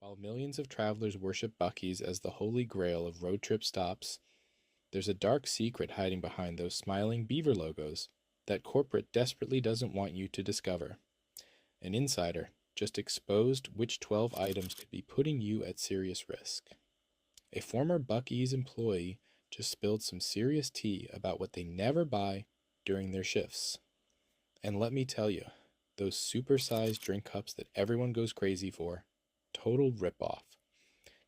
While millions of travelers worship Buc-ee's as the holy grail of road trip stops, there's a dark secret hiding behind those smiling beaver logos that corporate desperately doesn't want you to discover. An insider just exposed which 12 items could be putting you at serious risk. A former Buc-ee's employee just spilled some serious tea about what they never buy during their shifts. And let me tell you, those supersized drink cups that everyone goes crazy for, total ripoff.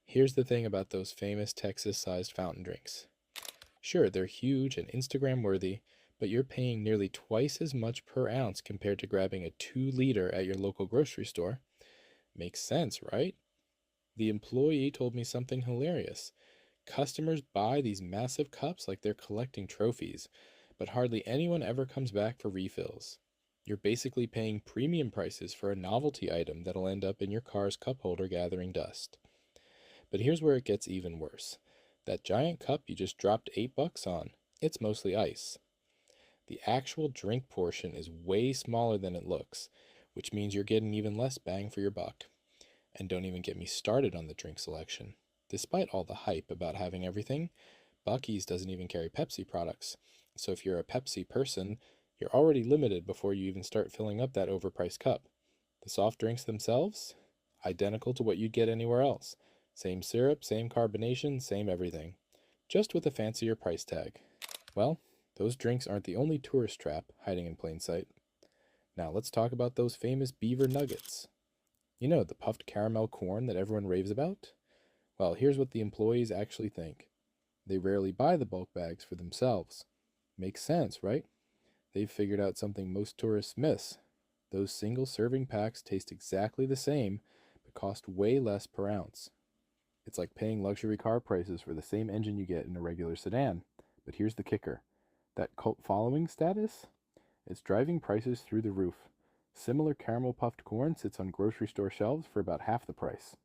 Here's the thing about those famous Texas-sized fountain drinks. Sure, they're huge and Instagram worthy, but you're paying nearly twice as much per ounce compared to grabbing a 2-liter at your local grocery store. Makes sense, right? The employee told me something hilarious. Customers buy these massive cups like they're collecting trophies, but hardly anyone ever comes back for refills. You're basically paying premium prices for a novelty item that'll end up in your car's cup holder gathering dust. But here's where it gets even worse. That giant cup you just dropped $8 on, it's mostly ice. The actual drink portion is way smaller than it looks, which means you're getting even less bang for your buck. And don't even get me started on the drink selection. Despite all the hype about having everything, Buc-ee's doesn't even carry Pepsi products. So if you're a Pepsi person, you're already limited before you even start filling up that overpriced cup. The soft drinks themselves? Identical to what you'd get anywhere else. Same syrup, same carbonation, same everything. Just with a fancier price tag. Well, those drinks aren't the only tourist trap hiding in plain sight. Now let's talk about those famous beaver nuggets. You know, the puffed caramel corn that everyone raves about? Well, here's what the employees actually think. They rarely buy the bulk bags for themselves. Makes sense, right? They've figured out something most tourists miss. Those single serving packs taste exactly the same, but cost way less per ounce. It's like paying luxury car prices for the same engine you get in a regular sedan. But here's the kicker. That cult following status? It's driving prices through the roof. Similar caramel puffed corn sits on grocery store shelves for about half the price.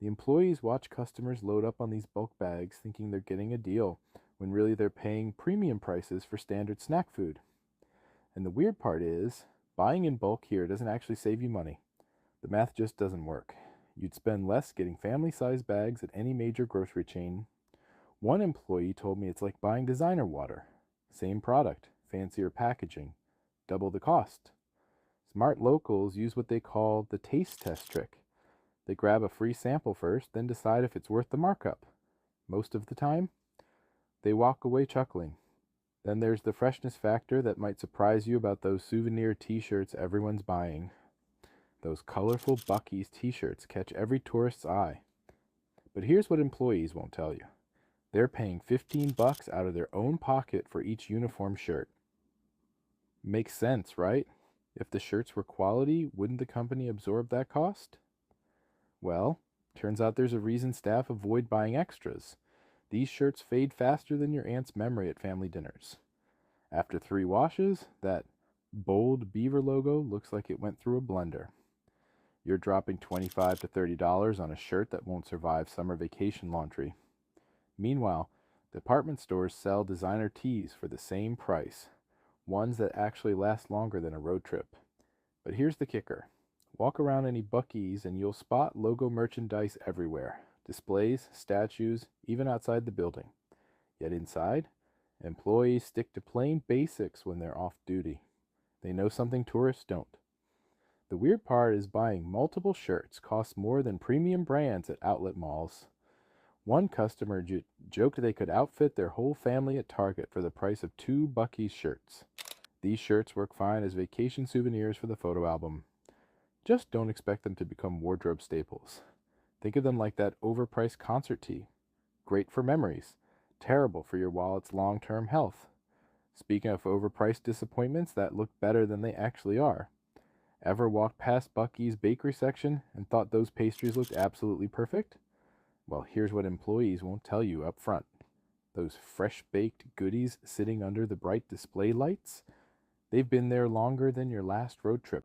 The employees watch customers load up on these bulk bags thinking they're getting a deal, when really they're paying premium prices for standard snack food. And the weird part is, buying in bulk here doesn't actually save you money. The math just doesn't work. You'd spend less getting family-sized bags at any major grocery chain. One employee told me it's like buying designer water. Same product, fancier packaging, double the cost. Smart locals use what they call the taste test trick. They grab a free sample first, then decide if it's worth the markup. Most of the time, they walk away chuckling. Then there's the freshness factor that might surprise you about those souvenir t-shirts everyone's buying. Those colorful Buc-ee's t-shirts catch every tourist's eye. But here's what employees won't tell you. They're paying $15 out of their own pocket for each uniform shirt. Makes sense, right? If the shirts were quality, wouldn't the company absorb that cost? Well, turns out there's a reason staff avoid buying extras. These shirts fade faster than your aunt's memory at family dinners. After 3 washes, that bold beaver logo looks like it went through a blender. You're dropping $25 to $30 on a shirt that won't survive summer vacation laundry. Meanwhile, department stores sell designer tees for the same price, ones that actually last longer than a road trip. But here's the kicker. Walk around any Buc-ee's and you'll spot logo merchandise everywhere. Displays, statues, even outside the building. Yet inside, employees stick to plain basics when they're off duty. They know something tourists don't. The weird part is buying multiple shirts costs more than premium brands at outlet malls. One customer joked they could outfit their whole family at Target for the price of 2 Buc-ee's shirts. These shirts work fine as vacation souvenirs for the photo album. Just don't expect them to become wardrobe staples. Think of them like that overpriced concert tee. Great for memories. Terrible for your wallet's long-term health. Speaking of overpriced disappointments that look better than they actually are. Ever walked past Buc-ee's bakery section and thought those pastries looked absolutely perfect? Well, here's what employees won't tell you up front. Those fresh-baked goodies sitting under the bright display lights? They've been there longer than your last road trip.